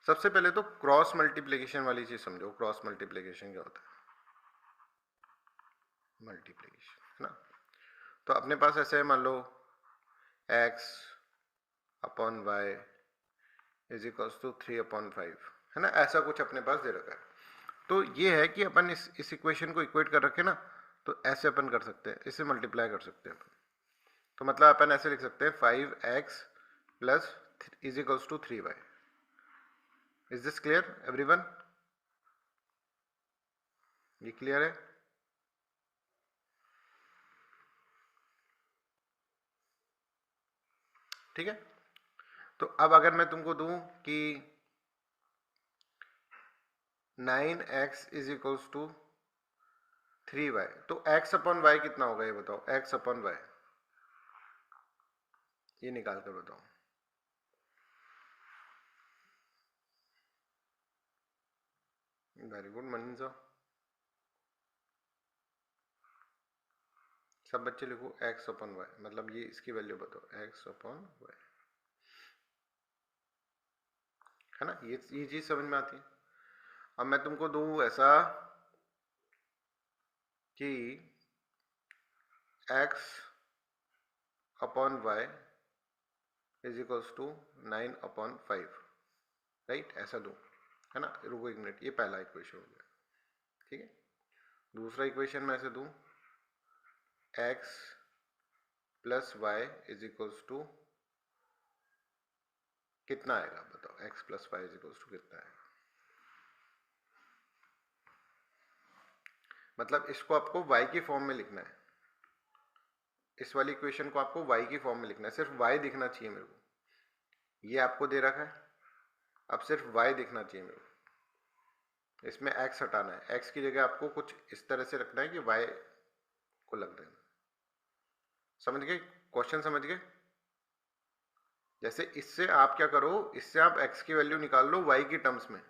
सबसे पहले तो क्रॉस मल्टीप्लिकेशन वाली चीज समझो। क्रॉस मल्टीप्लिकेशन क्या होता है? मल्टीप्लिकेशन, है ना। तो अपने पास ऐसे है, मान लो x upon y is equals to 3/5, है ना। ऐसा कुछ अपने पास दे रखा है। तो ये है कि अपन इस इक्वेशन को इक्वेट कर रखे ना, तो ऐसे अपन कर सकते हैं, इससे मल्टीप्लाई कर सकते हैं अपन। तो मतलब अपन ऐसे लिख सकते हैं 5x plus is equals to 3y। Is this clear everyone? ये क्लियर है? ठीक है। तो अब अगर मैं तुमको दूं कि 9x is equals to 3y, तो x अपॉन वाई कितना होगा ये बताओ। x अपॉन वाई ये निकाल कर बताओ। Very good Manisha. सब बच्चे लिखो x अपॉन वाई, मतलब ये इसकी वैल्यू बताओ x अपॉन वाई, है ना। ये चीज समझ में आती है। अब मैं तुमको दूं ऐसा कि x upon y is equals to 9/5, right. ऐसा दूं, है ना। रुको एक मिनट, ये पहला इक्वेशन हो गया, ठीक है। दूसरा इक्वेशन में ऐसे दूं x plus y is equals to कितना आएगा बताओ। x plus y is equals to कितना आएगा? मतलब इसको आपको y की फॉर्म में लिखना है। इस वाली इक्वेशन को आपको y की फॉर्म में लिखना है। सिर्फ y दिखना चाहिए मेरे को। ये आपको दे रखा है, अब सिर्फ y दिखना चाहिए मेरे को। इसमें x हटाना है। x की जगह आपको कुछ इस तरह से रखना है कि y को लग देना। समझ गए? क्वेश्चन समझ गए? जैसे इससे आप क्या करो, इससे आप x की वैल्यू निकाल लो y की टर्म्स में,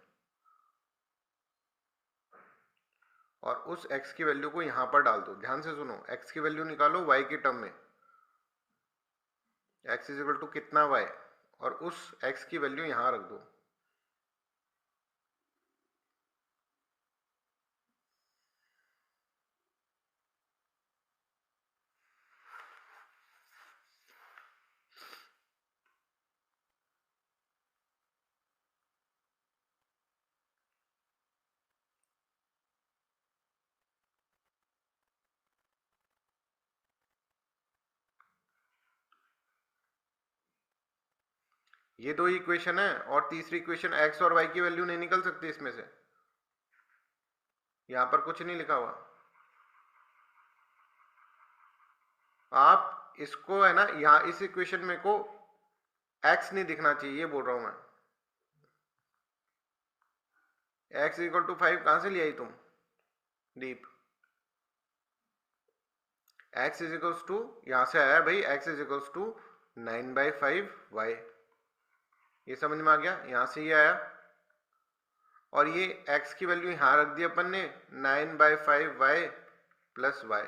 और उस x की वैल्यू को यहां पर डाल दो। ध्यान से सुनो, x की वैल्यू निकालो y की टर्म में, x इज इक्वल टू कितना y, और उस x की वैल्यू यहां रख दो। ये दो इक्वेशन है, और तीसरी इक्वेशन x और y की वैल्यू नहीं निकल सकती इसमें से। यहां पर कुछ नहीं लिखा हुआ। आप इसको, है ना, यहां इस इक्वेशन में को x नहीं दिखना चाहिए, ये बोल रहा हूं मैं। x इक्वल टू 5 कहां से ले आई तुम दीप? x इज इक्वल्स टू यहां से आया भाई, x is equals to 9/5y। ये समझ में आ गया? यहां से ये आया, और ये x की वैल्यू यहां रख दी अपन ने 9/5y प्लस y।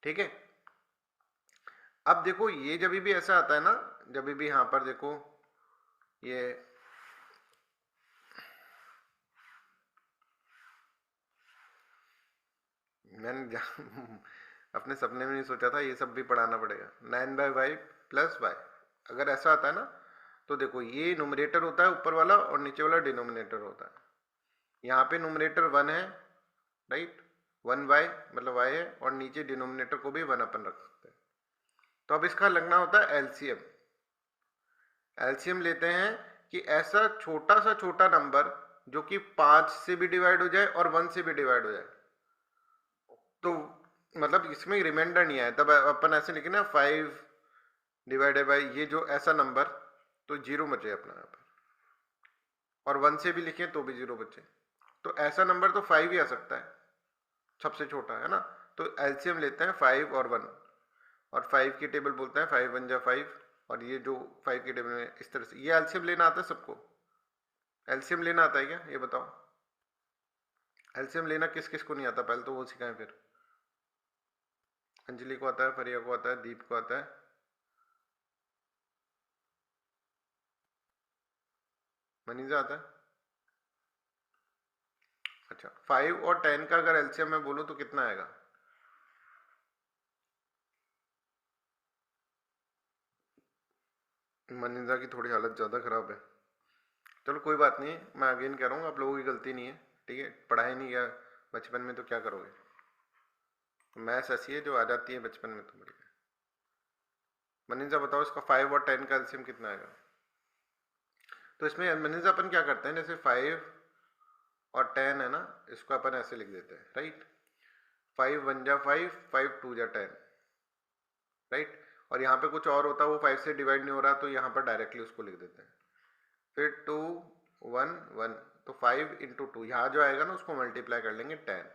ठीक है। अब देखो, ये जब भी ऐसा आता है ना, जब भी यहां पर देखो ये मैंने अपने सपने में नहीं सोचा था ये सब भी पढ़ाना पड़ेगा। 9/5 प्लस वाई, अगर ऐसा आता है ना, तो देखो ये न्यूमरेटर होता है ऊपर वाला, और नीचे वाला डिनोमिनेटर होता है। यहाँ पे न्यूमरेटर 1 है, राइट, 1y मतलब y है, और नीचे डिनोमिनेटर को भी 1 अपन रख सकते हैं। तो अब इसका लगना होता है एलसीएम। एलसीएम लेते हैं कि ऐसा छोटा सा छोटा नंबर जो कि 5 से भी डिवाइड हो जाए और 1 से भी डिवाइड हो जाए। तो मतलब इसमें रिमाइंडर नहीं आया, तब अपन ऐसे लिखे ना 5 डिवाइडेड बाई ये जो ऐसा नंबर, तो जीरो बचे अपना यहाँ पर, और 1 से भी लिखे तो भी जीरो बचे। तो ऐसा नंबर तो 5 ही आ सकता है, सबसे छोटा, है ना। तो एलसीएम लेते हैं 5 और 1, और 5 की टेबल बोलते हैं 5 1 जा 5, और ये जो 5 की टेबल में इस तरह से ये एलसीएम लेना आता है सबको। एलसीएम लेना आता है क्या ये बताओ? एलसीएम लेना किस किस को नहीं आता, पहले तो वो सिखाएं फिर। अंजलि को आता है, फरिया को आता है, दीप को आता है, मनीषा आता है। अच्छा, 5 और 10 का अगर एलसीएम मैं बोलूं तो कितना आएगा? मनीषा की थोड़ी हालत ज़्यादा खराब है। चलो कोई बात नहीं, मैं अगेन कह रहा हूँ, आप लोगों की गलती नहीं है, ठीक है। पढ़ाई नहीं किया बचपन में तो क्या करोगे? मैथ्स ऐसी है जो आ जाती है बचपन में तो बढ़िया। मनीषा बताओ इसका 5 और 10 का एलसीएम कितना आएगा? तो इसमें मनीषा अपन क्या करते हैं, जैसे 5 और 10 है ना, इसको अपन ऐसे लिख देते हैं, राइट। 5 1 जा 5, 5 2 जा 10, राइट। और यहाँ पे कुछ और होता है, वो 5 से डिवाइड नहीं हो रहा, तो यहाँ पर डायरेक्टली उसको लिख देते हैं। फिर 2 1 1, तो 5 इंटू 2, यहाँ जो आएगा ना उसको मल्टीप्लाई कर लेंगे 10।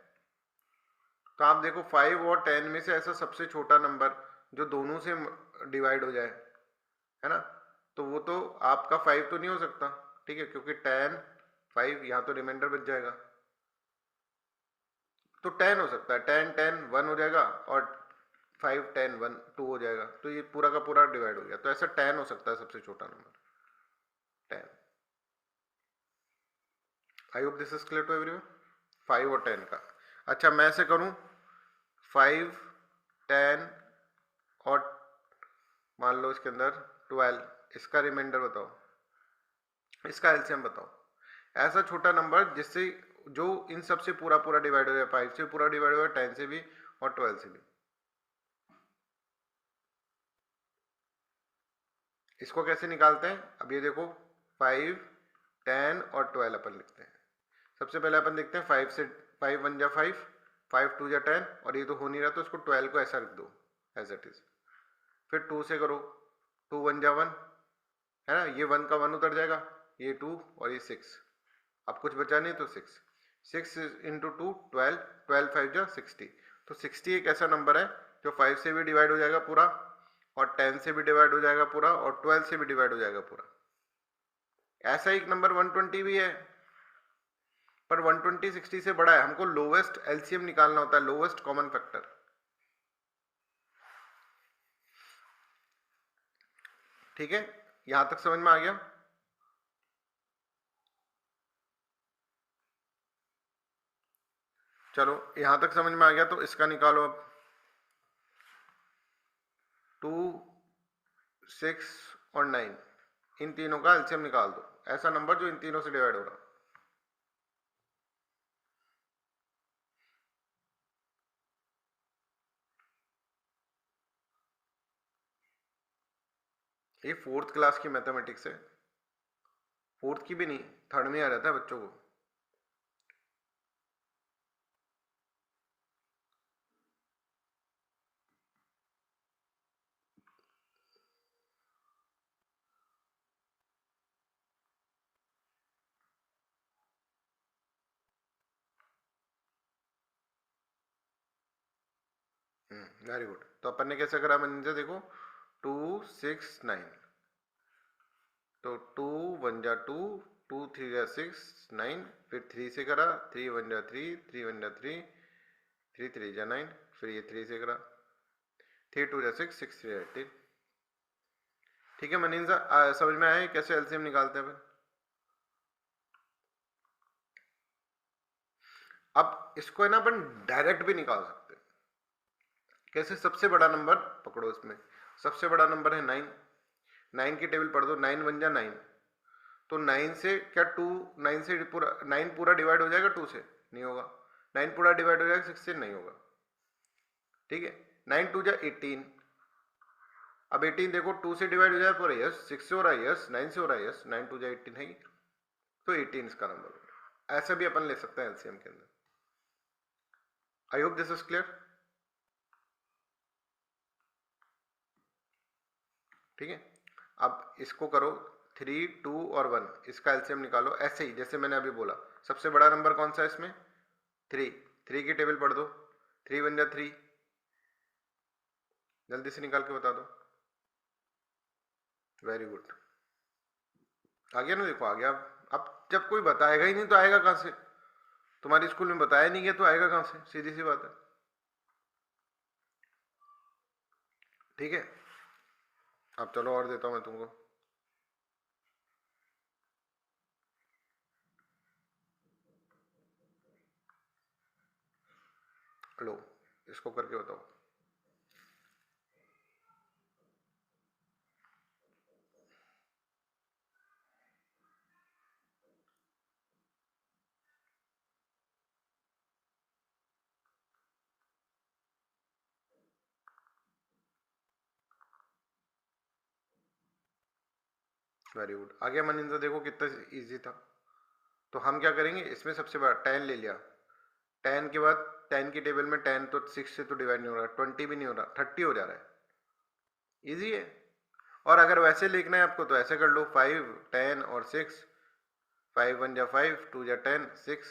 तो आप देखो 5 और 10 में से ऐसा सबसे छोटा नंबर जो दोनों से डिवाइड हो जाए, है ना, तो वो तो आपका 5 तो नहीं हो सकता, ठीक है, क्योंकि 10 5, यहाँ तो रिमाइंडर बच जाएगा। तो 10 हो सकता है, 10 10 1 हो जाएगा, और 5 10 1 2 हो जाएगा, तो ये पूरा का पूरा डिवाइड हो गया। तो ऐसा 10 हो सकता है सबसे छोटा number, 10। I hope this is clear to everyone, 5 और 10 का। अच्छा, मैं ऐसे करूं, 5 10 और मान लो इसके अंदर 12, इसका रिमाइंडर बताओ, इसका एलसीएम बताओ। ऐसा छोटा नंबर जिससे जो इन सब से पूरा पूरा डिवाइड हो जाए, 5 से पूरा डिवाइड हो जाए, 10 से भी और 12 से भी। इसको कैसे निकालते हैं? अब ये देखो, 5 10 और 12 अपन लिखते हैं। सबसे पहले अपन देखते हैं 5 से, 5 1 जा 5, 5 2 जा 10, और ये तो हो नहीं रहा, तो इसको 12 को ऐसा रख दो एज इट इज। फिर 2 से करो, 2 1 जा 1, है ना, ये 1 का 1 उतर जाएगा, ये 2 और ये 6, अब कुछ बचा नहीं तो 6 6 इंटू 2 12, 12 5 जा 60। तो 60 एक ऐसा नंबर है जो 5 से भी डिवाइड हो जाएगा पूरा, और 10 से भी डिवाइड हो जाएगा पूरा, और 12 से भी डिवाइड हो जाएगा पूरा। ऐसा एक नंबर 120 भी है, पर 120 60 से बड़ा है। हमको लोवेस्ट एलसीएम निकालना होता है, लोवेस्ट कॉमन फैक्टर, ठीक है। यहां तक समझ में आ गया? चलो यहां तक समझ में आ गया, तो इसका निकालो अब। 2 6 और 9, इन तीनों का एलसीएम निकाल दो, ऐसा नंबर जो इन तीनों से डिवाइड हो रहा। ये 4th क्लास की मैथमेटिक्स है, 4th की भी नहीं, 3rd में आ जाता है बच्चों को। Very good. तो अपन ने कैसे करा मनीषा, देखो 2 6 9, तो 2 1 जा 2, 2 3 जा 6 9, फिर 3 से करा, 3 1 जा 3, 3 1 जा 3, 3 3 जा 9, फिर ये 3 से करा, 3 2 जा 6, 6 3 जा 18। ठीक है मनीषा, समझ में आया कैसे एलसीएम निकालते हैं अपन? अब इसको है ना अपन डायरेक्ट भी निकाल सकते हैं। कैसे? सबसे बड़ा नंबर पकड़ो, इसमें सबसे बड़ा नंबर है 9, 9 की टेबल पढ़ दो, 9 1 जा 9, तो 9 से क्या 2, 9 से पूरा 9 पूरा डिवाइड हो जाएगा 2 से? नहीं होगा। 9 पूरा डिवाइड हो जाएगा 6 से? नहीं होगा, ठीक है। 9 2 जा 18, अब 18 देखो 2 से डिवाइड हो जाए पूरा, यस, 6 से हो रहा है, यस, 9 से हो रहा है, यस, 9 2 जा 18 है, तो 18 इसका नंबर हो गया। ऐसा भी अपन ले सकते हैं एलसीएम के अंदर। आई होप दिस इज क्लियर, ठीक है। अब इसको करो, 3 2 और 1, इसका एलसीएम निकालो ऐसे ही जैसे मैंने अभी बोला। सबसे बड़ा नंबर कौन सा है इसमें? 3, 3 की टेबल पढ़ दो, 3 1 जा 3, जल्दी से निकाल के बता दो। वेरी गुड, आ गया ना, देखो आ गया। अब जब कोई बताएगा ही नहीं तो आएगा कहां से? तुम्हारे स्कूल में बताया नहीं गया तो आएगा कहां से? सीधी सी बात है। ठीक है, अब चलो और देता हूं मैं तुमको। लो, इसको करके बताओ। वेरी गुड, आ गया मनिंदर, देखो कितना इजी था। तो हम क्या करेंगे, इसमें सबसे बड़ा 10 ले लिया, 10 के बाद 10 की टेबल में 10 तो 6 से तो डिवाइड नहीं हो रहा, 20 भी नहीं हो रहा, 30 हो जा रहा है, इजी है। और अगर वैसे लिखना है आपको तो ऐसे कर लो, 5 10 और 6, 5 1 जा 5, 2 जा 10, 6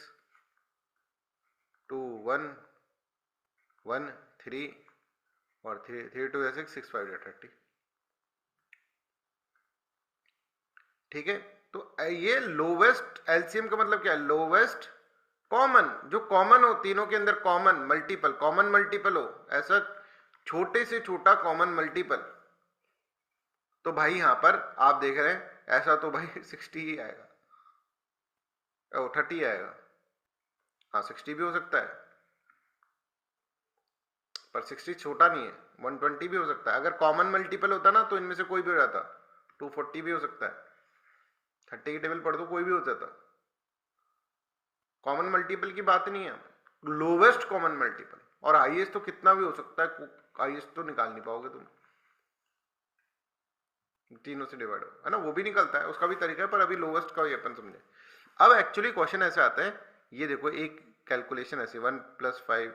2 1 1 3 और 3 3 2 जा 6, 6 5 जा 30। ठीक है, तो ये लोवेस्ट एलसीएम का मतलब क्या है, लोवेस्ट कॉमन, जो कॉमन हो तीनों के अंदर, कॉमन मल्टीपल, कॉमन मल्टीपल हो, ऐसा छोटे से छोटा कॉमन मल्टीपल। तो भाई यहां पर आप देख रहे हैं, ऐसा तो भाई 60 ही आएगा, ओ 30 आएगा, हाँ 60 भी हो सकता है, पर 60 छोटा नहीं है, 120 भी हो सकता है। अगर कॉमन मल्टीपल होता ना तो इनमें से कोई भी हो जाता, 240 भी हो सकता है, 30 की टेबल पढ़ दो कोई भी हो जाता। कॉमन मल्टीपल की बात नहीं है, लोवेस्ट कॉमन मल्टीपल। और हाईएस्ट तो कितना भी हो सकता है, हाईएस्ट तो निकाल नहीं पाओगे तुम, तीनों से डिवाइड हो, है ना, वो भी निकलता है, उसका भी तरीका है, पर अभी लोवेस्ट का ही अपन समझे। अब एक्चुअली क्वेश्चन ऐसे आता है, ये देखो एक कैलकुलेशन ऐसे 1 + 5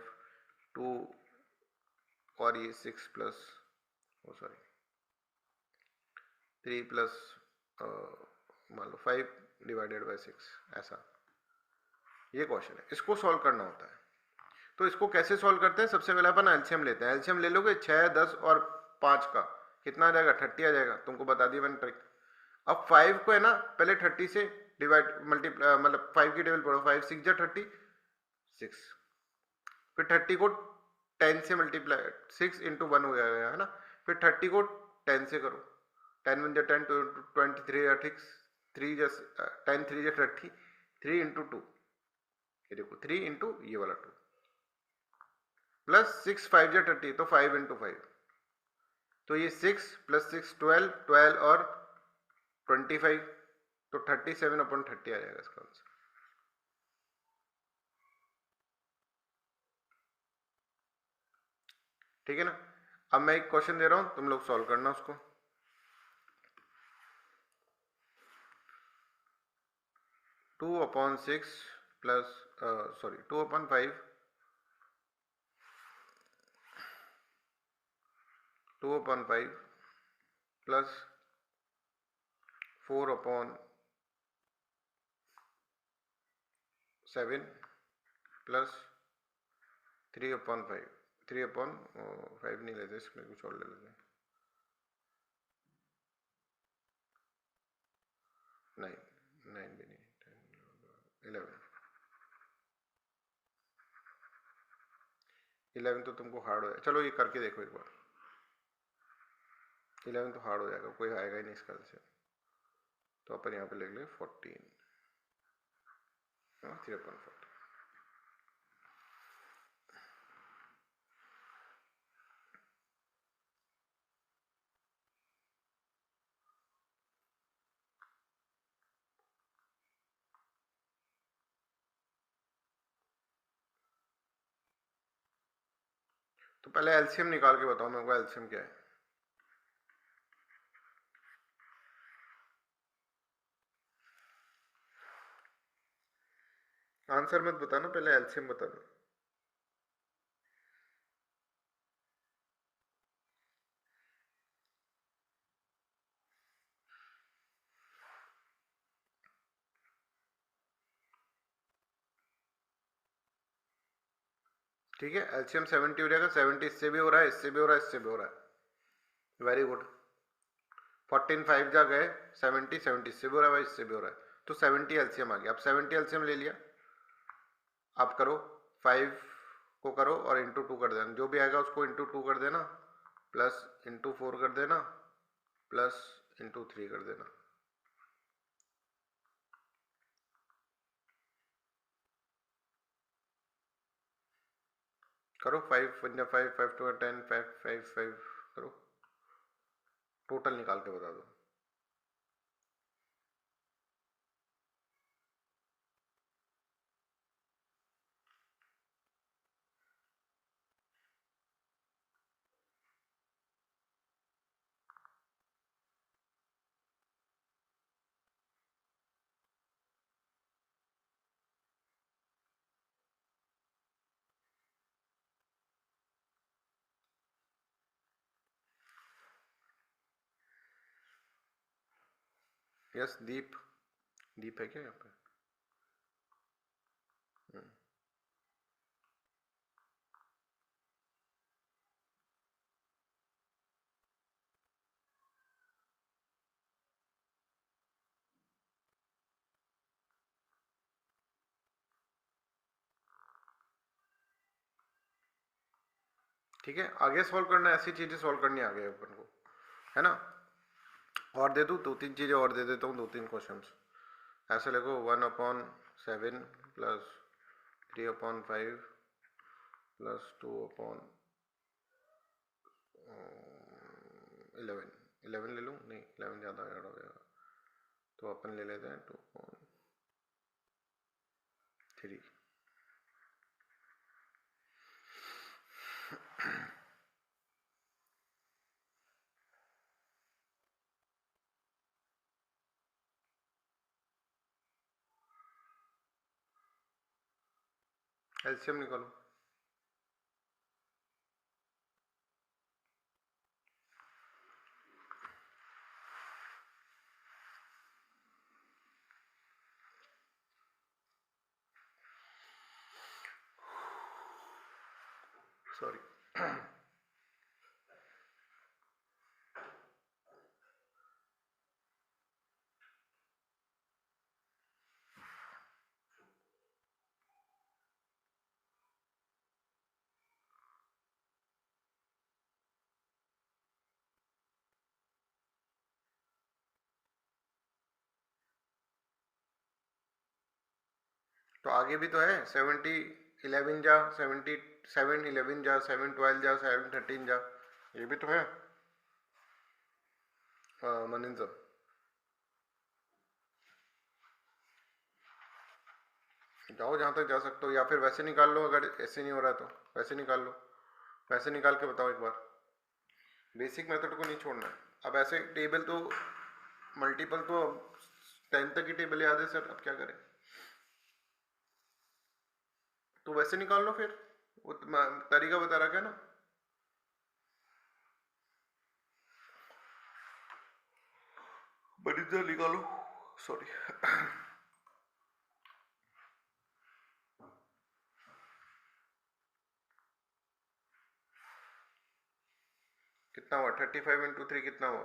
2 और ये 6 प्लस, सॉरी 3 प्लस मान लो 5 डिवाइडेड बाय 6, ऐसा ये क्वेश्चन है, इसको सॉल्व करना होता है। तो इसको कैसे सॉल्व करते हैं, सबसे पहले अपन एलसीएम लेते हैं। एलसीएम ले लोगे 6 10 और 5 का कितना आ जाएगा, 30 आ जाएगा, तुमको बता दिया मैंने ट्रिक। अब 5 को है ना पहले 30 से डिवाइड मल्टीप्लाई, मतलब 5 की टेबल पढ़ो, 5 6 जा 30 6, फिर 30 को 10 से मल्टीप्लाई, 6 × 1 हो जाएगा, है ना, फिर 30 को 10 से करो, 10 1 जा 10, 23 या 6, 3 जा 10 3 जा 30, 3 × 2, ये देखो 3 × ये वाला 2 प्लस 6 5 जा 30, तो 5 × 5, तो ये 6 + 6 12, 12 और 25, तो 37/30 आ जाएगा इसका आंसर। ठीक है ना। अब मैं एक क्वेश्चन दे रहा हूं, तुम लोग सॉल्व करना उसको। 2/6 प्लस 2/5 2/5 प्लस 4/7 प्लस 3/5, 3/5 नहीं लेते, इसमें कुछ और ले लेते हैं, 9 9 भी नहीं, 11 11 तो तुमको हार्ड हो जाएगा, चलो ये करके देखो एक बार, 11 तो हार्ड हो जाएगा, कोई आएगा ही नहीं इसका से, तो अपन यहाँ पे लिख ले 14, 3/14। तो पहले एलसीएम निकाल के बताओ मेरे को, एलसीएम क्या है। आंसर मत बताना, पहले एलसीएम बताना। ठीक है, एलसीएम 70 हो जाएगा, 70 इससे भी हो रहा है, इससे भी हो रहा है, इससे भी हो रहा है, वेरी गुड। 14 5 जा गए 70, 70 इससे भी हो रहा है भाई, इससे भी हो रहा है, तो 70 एलसीएम आ गया। अब 70 एलसीएम ले लिया, आप करो 5 को करो और × 2 कर देना, जो भी आएगा उसको × 2 कर देना, प्लस इंटू 4 कर देना, प्लस इंटू 3 कर देना। करो 5 वन जा 5, 5 टू 10, 5 5 5 करो, टोटल निकाल के बता दो। यस दीप, दीप है क्या यहाँ पे? ठीक है, आगे सॉल्व करना, ऐसी चीजें सॉल्व करनी आ गई अपन को, है ना। और दे दूँ, 2-3 चीजें और दे देता हूँ, 2-3 क्वेश्चंस ऐसे लिखो। 1/7 प्लस 3/5 प्लस 2/11, 11 ले लूँ? नहीं, 11 ज़्यादा ऐड हो जाएगा, तो अपन ले लेते हैं 2/3। एलसीएम निकालो। सॉरी। तो आगे भी तो है, 70 11 जा, 77 11 जा, 7 12 जा, 7 13 जा, ये भी तो है। मनिंदर सर, जाओ जहाँ तक जा सकते हो, या फिर वैसे निकाल लो, अगर ऐसे नहीं हो रहा तो वैसे निकाल लो। वैसे निकाल के बताओ एक बार, बेसिक मेथड को नहीं छोड़ना है। अब ऐसे टेबल तो, मल्टीपल तो 10 तक की टेबल याद है सर, अब क्या करें? तो वैसे निकाल लो फिर, वो तरीका बता रखा है ना। मनिंदर निकालो, सॉरी। कितना हुआ? 35 × 3 कितना हुआ?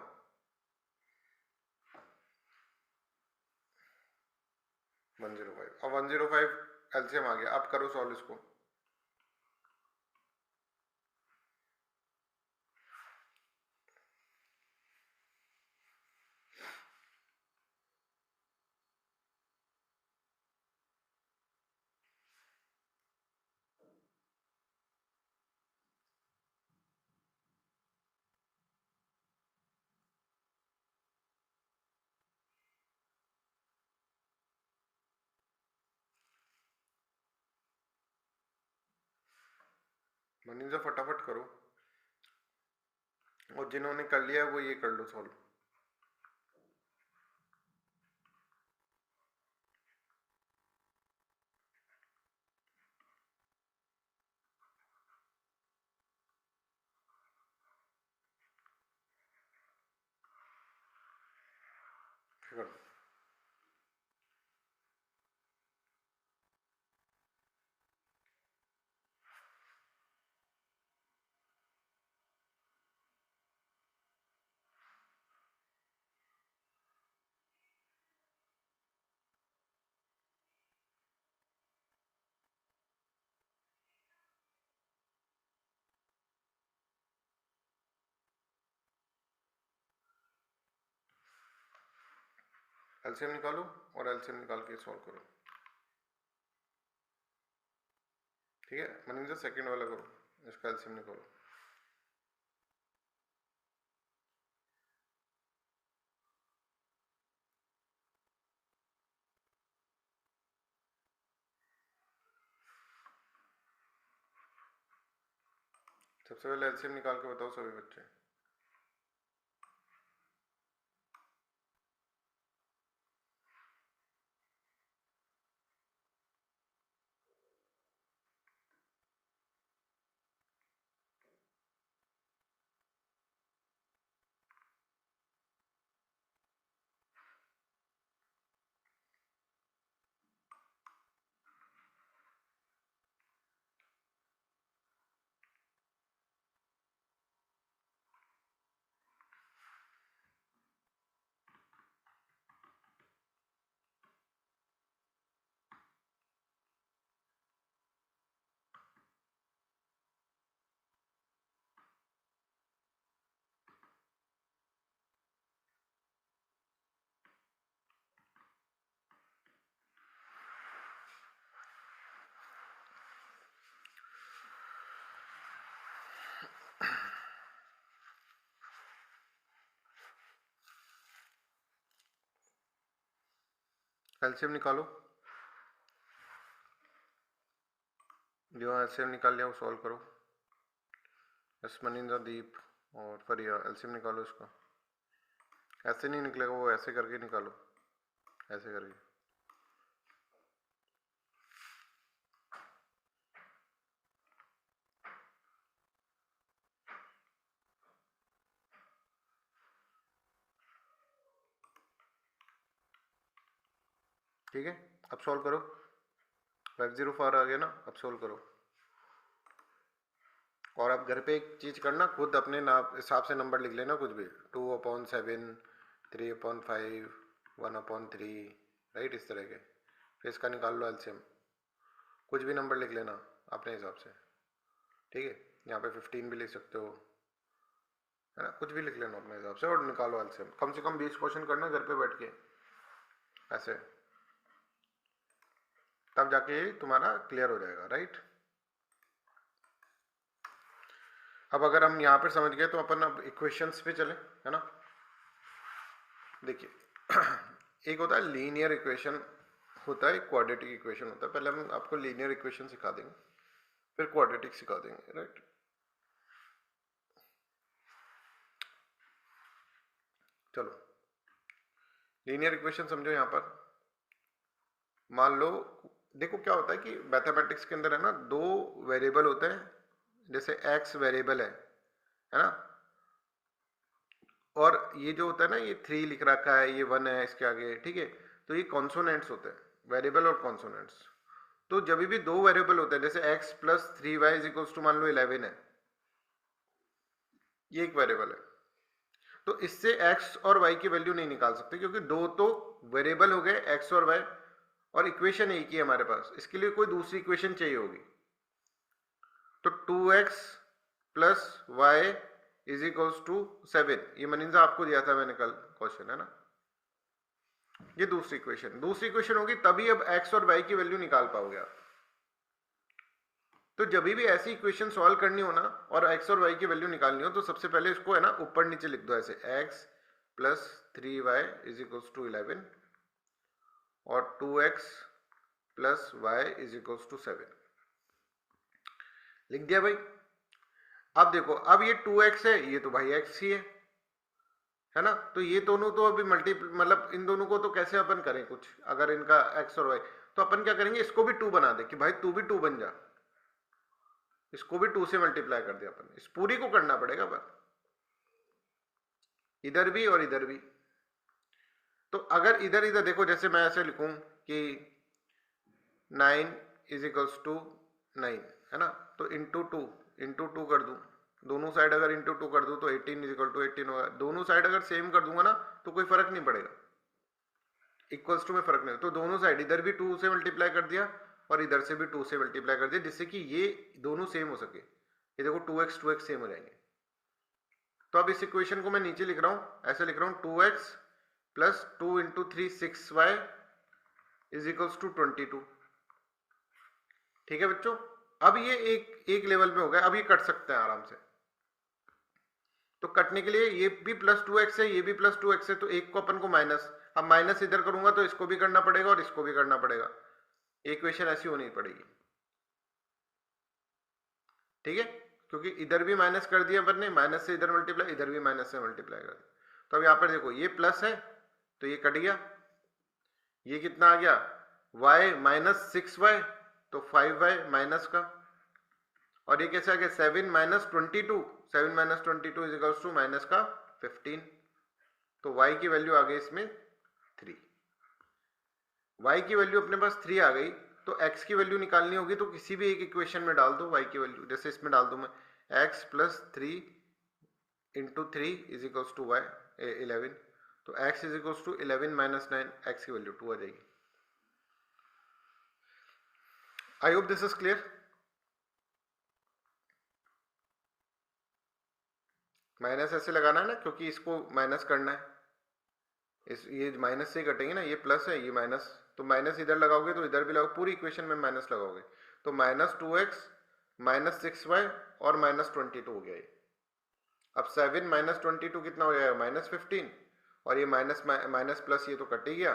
105। अब 105 एलसीएम आ गया, अब करो सॉल्व इसको। मनीषा फटाफट करो, और जिन्होंने कर लिया वो ये कर लो सॉल्व। कर लो। एलसीएम निकालो और एलसीएम निकाल के सॉल्व करो। ठीक है, मनींद्र सेकंड वाला करो, इसका एलसीएम निकालो। सबसे पहले एलसीएम निकाल के बताओ सभी बच्चे। एलसीएम निकालो, जो एलसीएम निकाल लिया वो सॉल्व करो। यस मनींद्र, दीप और फरिया, एलसीएम निकालो इसका। ऐसे नहीं निकलेगा, वो ऐसे करके निकालो, ऐसे करके। ठीक है, अब सॉल्व करो। 504 आ गया ना, अब सॉल्व करो। और आप घर पे एक चीज करना, खुद अपने हिसाब से नंबर लिख लेना कुछ भी, 2/7, 3/5, 1/3, राइट, इस तरह के। फिर इसका निकाल लो एलसीएम, कुछ भी नंबर लिख लेना अपने हिसाब से। ठीक है, यहाँ पे 15 भी लिख सकते हो, है ना, कुछ भी लिख लेना अपने हिसाब से और निकालो एलसीएम। कम से कम 20 क्वेश्चन करना घर पे बैठ के ऐसे, तब जाके तुम्हारा क्लियर हो जाएगा, राइट। अब अगर हम यहाँ पर समझ गए तो अपन अब इक्वेशंस पे चले, है ना। देखिए एक होता है लीनियर इक्वेशन, होता है क्वाड्रेटिक इक्वेशन होता है। पहले हम आपको लीनियर इक्वेशन सिखा देंगे, फिर क्वाड्रेटिक सिखा देंगे, राइट। चलो लीनियर इक्वेशन समझो। यहाँ पर मान लो, देखो क्या होता है कि मैथमेटिक्स के अंदर है ना, दो वेरिएबल होते हैं। जैसे x वेरिएबल है ना, और ये जो होता है ना, ये 3 लिख रखा है, ये 1 है इसके आगे, ठीक है। तो ये कॉन्सोनेंट्स होते हैं, वेरिएबल और कॉन्सोनेंट्स। तो जब भी दो वेरिएबल होते हैं, जैसे x + 3y = मान लो 11 है, ये एक वेरिएबल है। तो इससे x और y की वैल्यू नहीं निकाल सकते, क्योंकि दो तो वेरिएबल हो गए x और y, और इक्वेशन एक ही है हमारे पास। इसके लिए कोई दूसरी इक्वेशन चाहिए होगी। तो 2x + y = 7, ये मनींद्र आपको दिया था मैंने कल क्वेश्चन, है ना। ये दूसरी इक्वेशन होगी, तभी अब x और y की वैल्यू निकाल पाओगे आप। तो जब भी ऐसी इक्वेशन सॉल्व करनी हो ना, और x और y की वैल्यू निकालनी हो, तो सबसे पहले इसको है ना ऊपर नीचे लिख दो ऐसे, x + 3y = 11 और 2x + y = 7 लिख दिया भाई। अब देखो, अब ये 2x है, ये तो भाई x ही है ना। तो ये दोनों तो अभी मतलब इन दोनों को तो कैसे अपन करें कुछ, अगर इनका x और y, तो अपन क्या करेंगे, इसको भी 2 बना दे कि भाई तू भी 2 बन जा। इसको भी 2 से मल्टीप्लाई कर दिया अपन, इस पूरी को करना पड़ेगा पर, इधर भी और इधर भी। तो अगर इधर इधर देखो, जैसे मैं ऐसे लिखूं कि 9 = 9, है ना। तो इंटू टू कर दूं, दोनों साइड अगर इंटू 2 कर दूं तो 18 = 18 होगा। दोनों साइड अगर सेम कर दूंगा ना, तो कोई फर्क नहीं पड़ेगा, इक्वल्स टू में फर्क नहीं। तो दोनों साइड इधर भी 2 से मल्टीप्लाई कर दिया और इधर से भी 2 से मल्टीप्लाई कर दिया, जिससे कि ये दोनों सेम हो सके। ये देखो 2x सेम हो जाएंगे। तो अब इस इक्वेशन को मैं नीचे लिख रहा हूं, ऐसे लिख रहा हूं, 2x plus 2 into 3 6y is equals to 22। ठीक है बच्चों, अब ये एक लेवल में हो गया, अब ये कट सकते हैं आराम से। तो कटने के लिए ये भी प्लस 2x है, ये भी प्लस 2x है, तो एक को अपन को माइनस, अब माइनस इधर करूंगा तो इसको भी करना पड़ेगा और इसको भी करना पड़ेगा, इक्वेशन ऐसी होनी पड़ेगी। ठीक है, क्योंकि इधर भी माइनस कर दिया अपन ने, माइनस से इधर मल्टीप्लाई, इधर भी माइनस से मल्टीप्लाई कर दिया। तो अब यहाँ पर देखो ये प्लस है तो ये कट गया, ये कितना आ गया y माइनस 6y, तो 5y माइनस का, और ये कैसे आ गया 7 minus 22, 7 minus 22 is equals to minus का 15। तो y की वैल्यू आ गई इसमें 3। y की वैल्यू अपने पास 3 आ गई, तो x की वैल्यू निकालनी होगी तो किसी भी एक इक्वेशन में डाल दो y की वैल्यू, जैसे इसमें डाल दो मैं x plus 3 into 3 is equals to y 11, तो x is equals to 11 minus 9, x की वैल्यू 2 आ जाएगी। I hope this is clear. Minus ऐसे लगाना है ना, क्योंकि इसको माइनस करना है, इस ये माइनस से ही कटेंगे ना, ये प्लस है ये माइनस, तो माइनस इधर लगाओगे तो इधर भी लगाओ, पूरी इक्वेशन में माइनस लगाओगे तो माइनस 2x माइनस 6y और माइनस 22 हो गया ये। अब 7 माइनस 22 कितना हो जाएगा माइनस 15, और ये माइनस माइनस प्लस ये तो कट ही गया,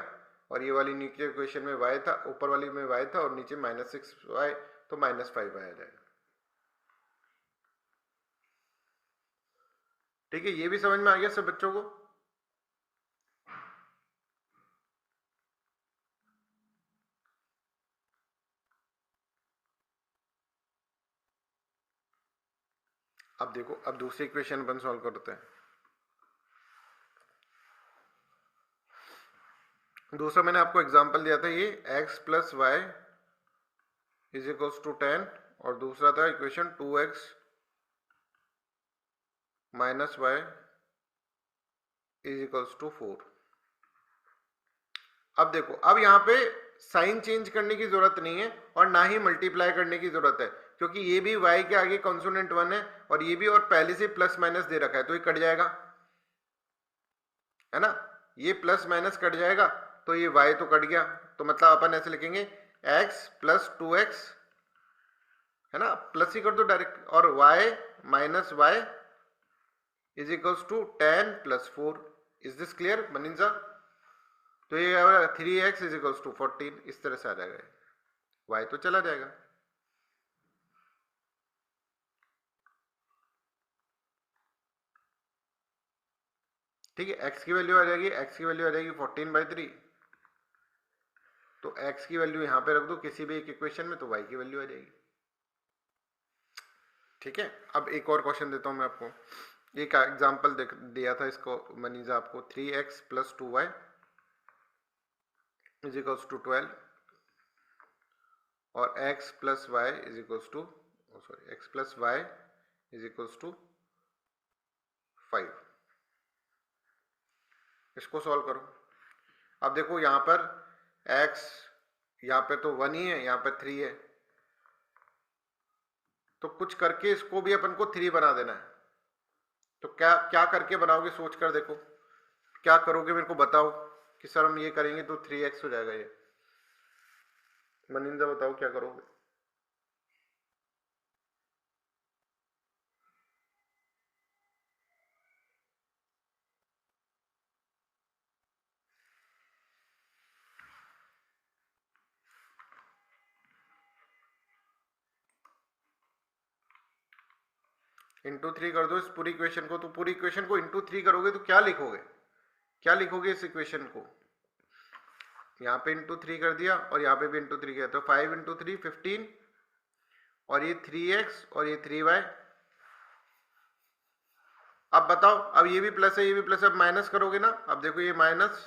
और ये वाली नीचे इक्वेशन में y था, ऊपर वाली में y था, और नीचे माइनस 6y, तो माइनस 5y आ जाएगा। ठीक है, ये भी समझ में आ गया सब बच्चों को। अब देखो, अब दूसरी इक्वेशन अपन सॉल्व करते हैं। दूसरा मैंने आपको एग्जांपल दिया था ये x plus y is equals to 10, और दूसरा था equation 2x minus Y is equals to 4। अब देखो, अब यहाँ पे साइन चेंज करने की जरूरत नहीं है और ना ही मल्टीप्लाई करने की जरूरत है, क्योंकि ये भी y के आगे कॉन्सोनेंट 1 है और ये भी, और पहले से प्लस माइनस दे रखा है, तो ये कट जाएगा, है ना, ये प्लस माइनस कट जाएगा, तो ये y तो कट गया, तो मतलब अपन ऐसे लिखेंगे x प्लस 2x, है ना, प्लस ही कर दो डायरेक्ट, और y minus Y is equals to 10 plus 4। Is this clear मनीन साहब? तो ये 3x इज इक्वल्स टू 14, इस तरह से आ जाएगा, y तो चला जाएगा। ठीक है, x की वैल्यू आ जाएगी, x की वैल्यू आ जाएगी 14/3, तो x की वैल्यू यहां पे रख दो किसी भी एक इक्वेशन में, तो y की वैल्यू आ जाएगी। ठीक है, अब एक और क्वेश्चन देता हूं मैं आपको, एक एग्जांपल दिया था इसको मनीजा आपको, 3x plus 2y is equals to 12, और x plus y is equals to, sorry, x plus y is equals to 5। इसको सॉल्व करो। अब देखो यहां पर x, यहां पे तो 1 ही है, यहां पर 3 है, तो कुछ करके इसको भी अपन को 3 बना देना है। तो क्या क्या करके बनाओगे, सोच कर देखो, क्या करोगे मेरे को बताओ कि सर हम ये करेंगे तो 3x हो जाएगा, ये मनिंदा बताओ क्या करोगे। इंटू 3 कर दो इस पूरी इक्वेशन को, तो पूरी इक्वेशन को इंटू 3 करोगे तो क्या लिखोगे, क्या लिखोगे इस इक्वेशन को, यहाँ पे इंटू 3 कर दिया और यहाँ पे भी इंटू 3 किया, तो 5 इंटू 3 15, और ये 3x और ये 3y। अब बताओ, अब ये भी प्लस है ये भी प्लस है, अब माइनस करोगे ना, अब देखो ये माइनस,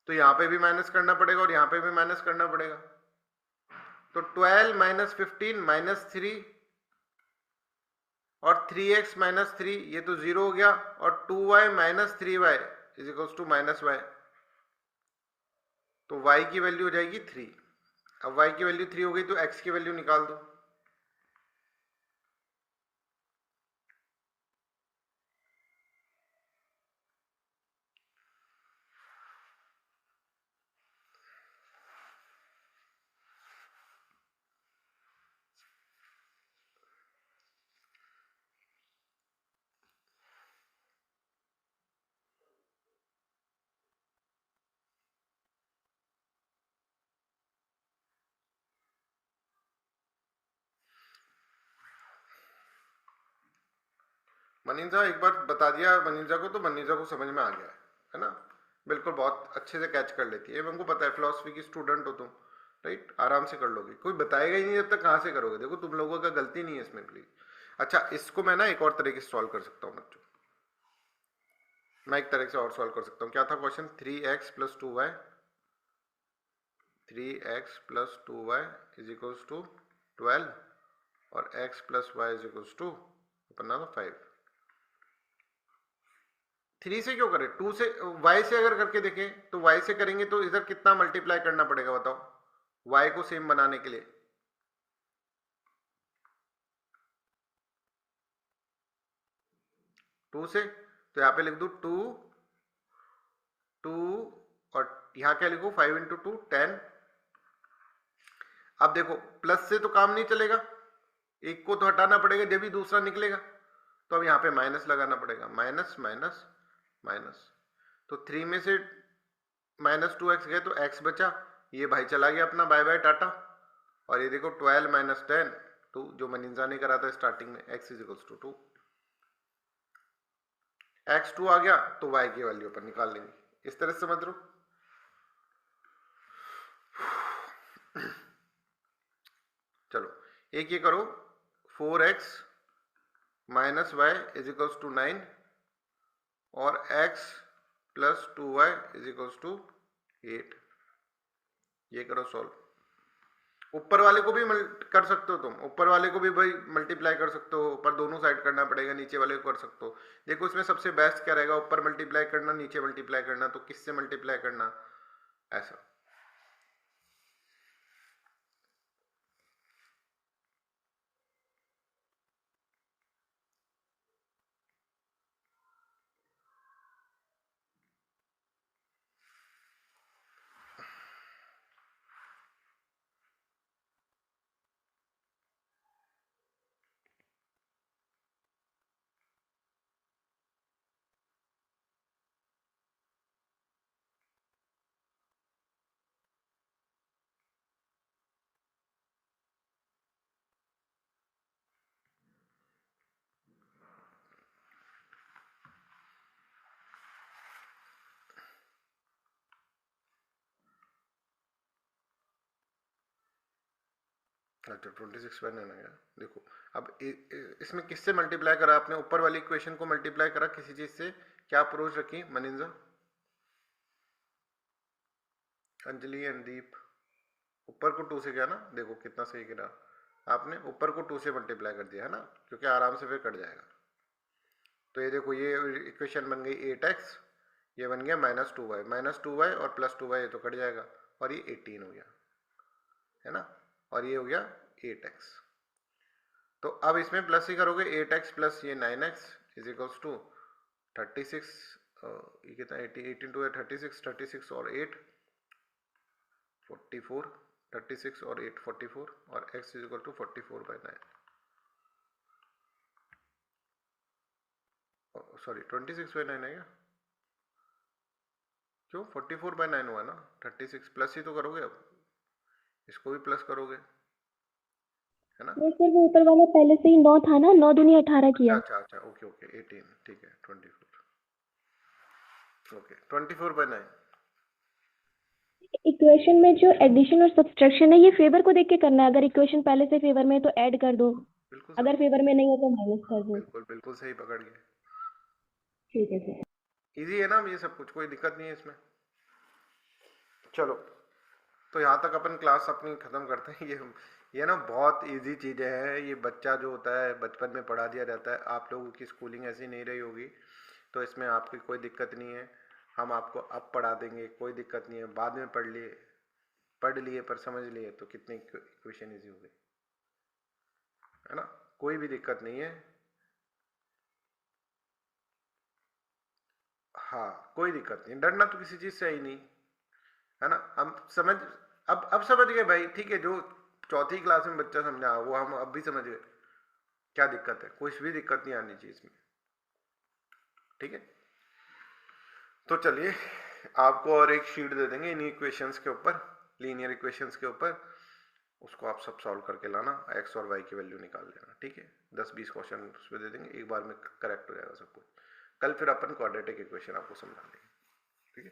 तो यहाँ पे भी माइनस करना पड़ेगा और यहाँ पे भी माइनस करना पड़ेगा, तो 12 माइनस 15 माइनस 3, और 3x माइनस 3 ये तो 0 हो गया, और 2y minus 3y is equals to minus y, तो y की वैल्यू हो जाएगी 3। अब y की वैल्यू 3 हो गई तो x की वैल्यू निकाल दो। मनीषा एक बार बता दिया मनीषा को, तो मनीषा को समझ में आ गया है ना, बिल्कुल बहुत अच्छे से कैच कर लेती है। हमको पता है फिलोसफी की स्टूडेंट हो तुम, राइट, आराम से कर लोगे, कोई बताएगा ही नहीं जब तक, कहाँ से करोगे। देखो तुम लोगों का गलती नहीं है इसमें प्लीज। अच्छा, इसको मैं ना एक और तरीके से सॉल्व कर सकता हूँ बच्चों, मैं एक तरह से और सॉल्व कर सकता हूँ। क्या था question? 3x plus 2y, 3x plus 2y is equals to 12 और x plus y is equals to अपना 5। 3 से क्यों करें, 2 से, y से अगर करके देखें तो y से करेंगे तो इधर कितना मल्टीप्लाई करना पड़ेगा बताओ y को सेम बनाने के लिए? टू से, तो यहाँ पे लिख दू 2, 2 और यहाँ क्या लिखो 5 इंटू 2 10। अब देखो प्लस से तो काम नहीं चलेगा, एक को तो हटाना पड़ेगा जब भी दूसरा निकलेगा, तो अब यहाँ पे माइनस लगाना पड़ेगा, माइनस माइनस माइनस। तो 3 में से -2x गए तो x बचा, ये भाई चला गया अपना, बाय बाय टाटा। और ये देखो 12 माइनस 10 2, जो मनीषा ने करा था स्टार्टिंग में, x is equals to 2। x 2 आ गया तो y की वैल्यू अपन निकाल लेंगे, इस तरह से समझ लो। चलो एक ये करो, 4x minus Y is equals to 9 और x plus 2y is equals to 8। ये करो सॉल्व। ऊपर वाले को भी कर सकते हो तुम, ऊपर वाले को भी भाई मल्टीप्लाई कर सकते हो, ऊपर दोनों साइड करना पड़ेगा, नीचे वाले को कर सकते हो। देखो इसमें सबसे बेस्ट क्या रहेगा, ऊपर मल्टीप्लाई करना नीचे मल्टीप्लाई करना, तो किससे मल्टीप्लाई करना, ऐसा। अच्छा 26/9 आ गया। देखो अब इसमें किससे मल्टीप्लाई करा आपने, ऊपर वाली इक्वेशन को मल्टीप्लाई करा किसी चीज से, क्या अप्रोच रखी मनिंजा, अंजलि एंड दीप? ऊपर को 2 से किया ना, देखो कितना सही गिरा, आपने ऊपर को 2 से मल्टीप्लाई कर दिया है ना, क्योंकि आराम से फिर कट जाएगा। तो ये देखो ये इक्वेशन बन गई 8x, ये बन गया -2y और +2y, ये तो कट जाएगा और ये 18 हो गया है ना, और ये हो गया 8x। तो अब इसमें प्लस ही करोगे, 8x प्लस ये 9x इज इक्वल्स टू 36, ये कितना 18 टू 36, 36 और 8 44, 36 और 8 44 और x is equal to 44/9, sorry 26/9 है क्या, क्यों 44/9 हुआ ना, 36 प्लस ही तो करोगे, अब इसको भी प्लस करोगे है ना। नहीं सर, वो ऊपर वाला पहले से ही 9 था ना, 9 दूनी 18 अच्छा किया। अच्छा अच्छा, ओके ओके 18, ठीक है 24, ओके 24/9। इक्वेशन में जो एडिशन और सब्सट्रैक्शन है, ये फेवर को देख के करना है। अगर इक्वेशन पहले से फेवर में है तो ऐड कर दो, बिल्कुल अगर फेवर में नहीं है तो माइनस कर दो। बिल्कुल बिल्कुल सही पकड़ गए। ठीक है सर। इजी है ना ये सब कुछ, कोई दिक्कत नहीं है इसमें। चलो तो यहाँ तक अपन क्लास अपनी ख़त्म करते हैं। ये ना बहुत इजी चीज़ें हैं, ये बच्चा जो होता है बचपन में पढ़ा दिया जाता है। आप लोगों की स्कूलिंग ऐसी नहीं रही होगी, तो इसमें आपकी कोई दिक्कत नहीं है, हम आपको अब पढ़ा देंगे, कोई दिक्कत नहीं है। बाद में पढ़ लिए पर समझ लिए तो कितनी इक्वेशन इजी हो गई है ना, कोई भी दिक्कत नहीं है। हाँ कोई दिक्कत नहीं, डरना तो किसी चीज़ से ही नहीं है ना। हम समझ, अब समझ गए भाई, ठीक है, जो चौथी क्लास में बच्चा समझा वो हम अब भी समझ गए। क्या दिक्कत है, कुछ भी दिक्कत नहीं आनी चाहिए इसमें, ठीक है। तो चलिए आपको और एक शीट दे देंगे इन इक्वेशंस के ऊपर, लीनियर इक्वेशंस के ऊपर। उसको आप सब सॉल्व करके लाना, एक्स और वाई की वैल्यू निकाल लेना, ठीक है। 10-20 क्वेश्चन उस पर दे देंगे, एक बार में करेक्ट हो जाएगा सब कुछ। कल फिर अपन क्वाड्रेटिक इक्वेशन आपको समझा देंगे, ठीक है।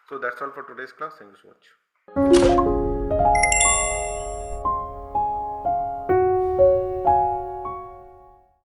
So that's all for today's class, thank you so much.